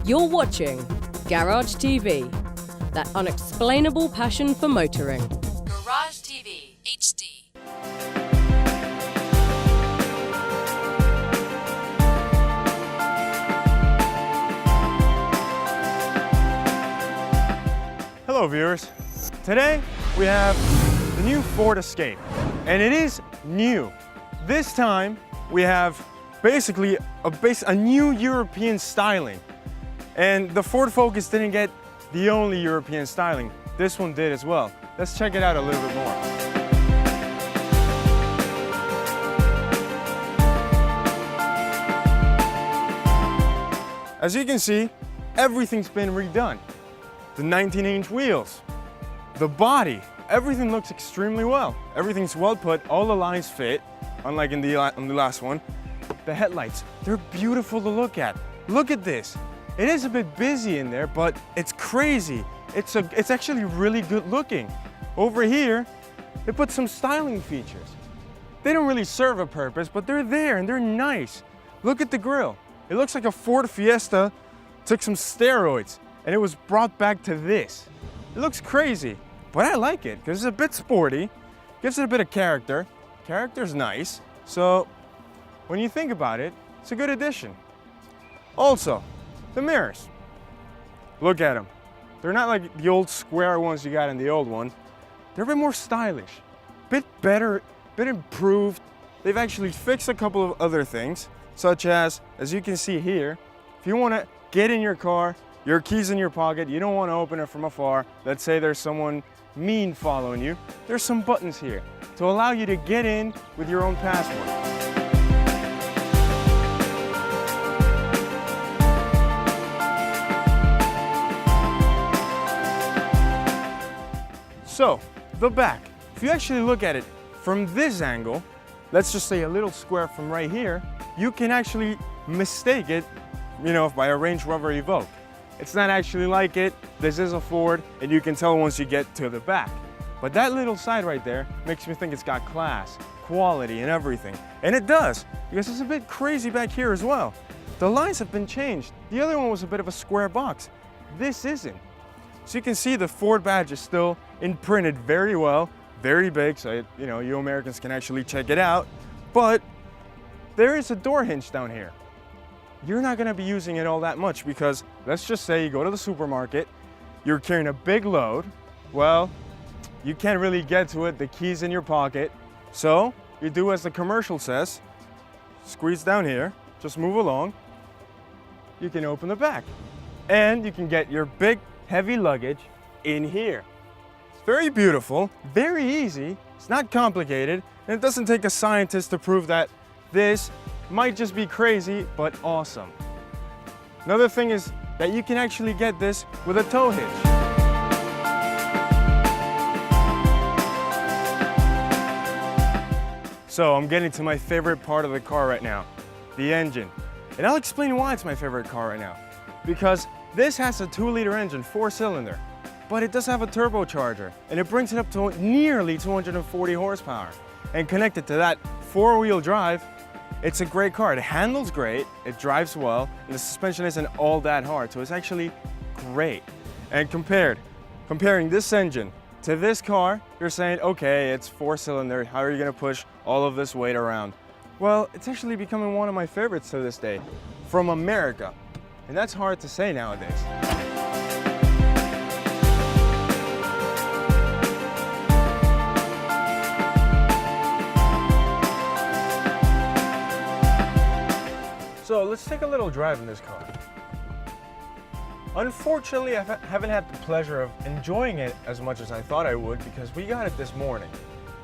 You're watching Garage TV, that unexplainable passion for motoring. Garage TV HD. Hello viewers, today we have the new Ford Escape, and it is new. This time we have basically a new European styling, and the Ford Focus didn't get the only European styling, this one did as well. Let's check it out a little bit more. As you can see, everything's been redone. The 19-inch wheels, the body, everything looks extremely well. Everything's well put, all the lines fit, unlike on the last one. The headlights, they're beautiful to look at. Look at this. It is a bit busy in there, but it's crazy. It's actually really good looking. Over here, they put some styling features. They don't really serve a purpose, but they're there and they're nice. Look at the grille. It looks like a Ford Fiesta took some steroids and it was brought back to this. It looks crazy, but I like it because it's a bit sporty, gives it a bit of character. Character's nice, so when you think about it, it's a good addition. Also, the mirrors. Look at them. They're not like the old square ones you got in the old one. They're a bit more stylish, bit better, bit improved. They've actually fixed a couple of other things, such as you can see here, if you want to get in your car, your keys in your pocket, you don't want to open it from afar. Let's say there's someone mean following you. There's some buttons here to allow you to get in with your own password. So, the back, if you actually look at it from this angle, let's just say a little square from right here, you can actually mistake it, by a Range Rover Evoque. It's not actually like it. This is a Ford, and you can tell once you get to the back. But that little side right there makes me think it's got class, quality, and everything. And it does, because it's a bit crazy back here as well. The lines have been changed. The other one was a bit of a square box. This isn't. So you can see the Ford badge is still imprinted very well, very big, so you Americans can actually check it out. But there is a door hinge down here. You're not gonna be using it all that much because let's just say you go to the supermarket, you're carrying a big load. Well, you can't really get to it, the key's in your pocket. So you do as the commercial says, squeeze down here, just move along. You can open the back and you can get your big heavy luggage in here. It's very beautiful, very easy, it's not complicated, and it doesn't take a scientist to prove that this might just be crazy, but awesome. Another thing is that you can actually get this with a tow hitch. So I'm getting to my favorite part of the car right now, the engine. And I'll explain why it's my favorite car right now. Because this has a 2-liter engine, 4-cylinder, but it does have a turbocharger, and it brings it up to nearly 240 horsepower. And connected to that 4-wheel drive, it's a great car. It handles great, it drives well, and the suspension isn't all that hard, so it's actually great. And comparing this engine to this car, you're saying, okay, it's 4-cylinder, how are you gonna push all of this weight around? Well, it's actually becoming one of my favorites to this day, from America. And that's hard to say nowadays. So let's take a little drive in this car. Unfortunately, I haven't had the pleasure of enjoying it as much as I thought I would because we got it this morning.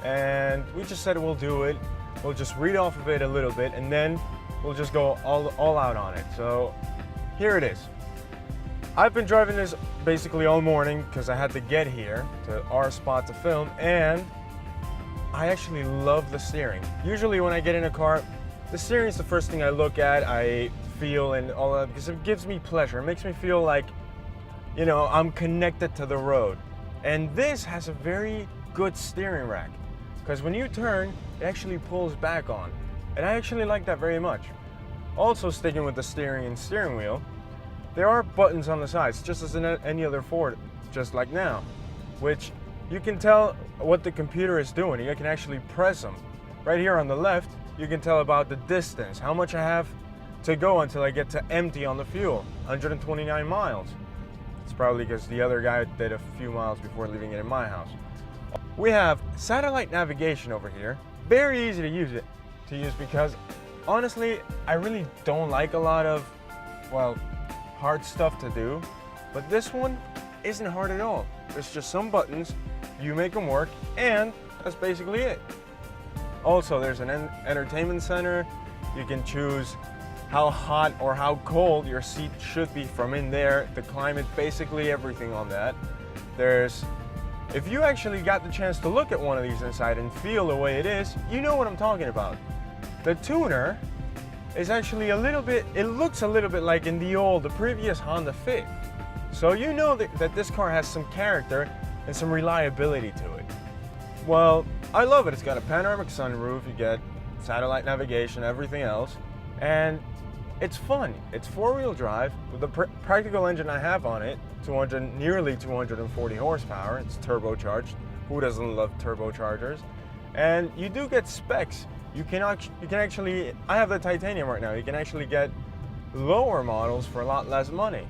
And we just said we'll do it. We'll just read off of it a little bit and then we'll just go all out on it. So here it is. I've been driving this basically all morning because I had to get here to our spot to film, and I actually love the steering. Usually when I get in a car, the steering is the first thing I look at, I feel and all that, because it gives me pleasure. It makes me feel like, I'm connected to the road. And this has a very good steering rack, because when you turn, it actually pulls back on. And I actually like that very much. Also sticking with the steering and steering wheel, there are buttons on the sides, just as in any other Ford, just like now, which you can tell what the computer is doing. You can actually press them. Right here on the left, you can tell about the distance, how much I have to go until I get to empty on the fuel, 129 miles. It's probably because the other guy did a few miles before leaving it in my house. We have satellite navigation over here. Very easy to use because honestly, I really don't like a lot of, well, hard stuff to do, but this one isn't hard at all. There's just some buttons, you make them work, and that's basically it. Also, there's an entertainment center. You can choose how hot or how cold your seat should be from in there, the climate, basically everything on that. If you actually got the chance to look at one of these inside and feel the way it is, you know what I'm talking about. The tuner is actually it looks a little bit like in the previous Honda Fit. So you know that this car has some character and some reliability to it. Well, I love it. It's got a panoramic sunroof, you get satellite navigation, everything else, and it's fun. It's four-wheel drive with the practical engine I have on it, nearly 240 horsepower. It's turbocharged. Who doesn't love turbochargers? And you do get specs. You can actually, I have the titanium right now. You can actually get lower models for a lot less money.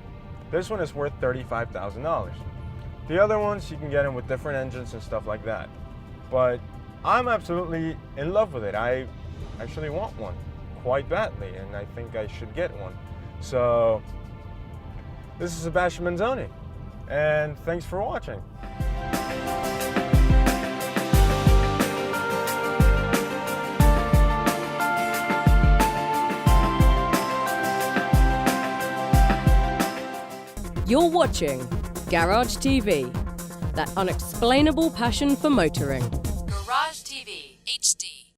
This one is worth $35,000. The other ones, you can get them with different engines and stuff like that. But I'm absolutely in love with it. I actually want one quite badly, and I think I should get one. So, this is Sebastian Benzoni, and thanks for watching. You're watching Garage TV, that unexplainable passion for motoring. Garage TV HD.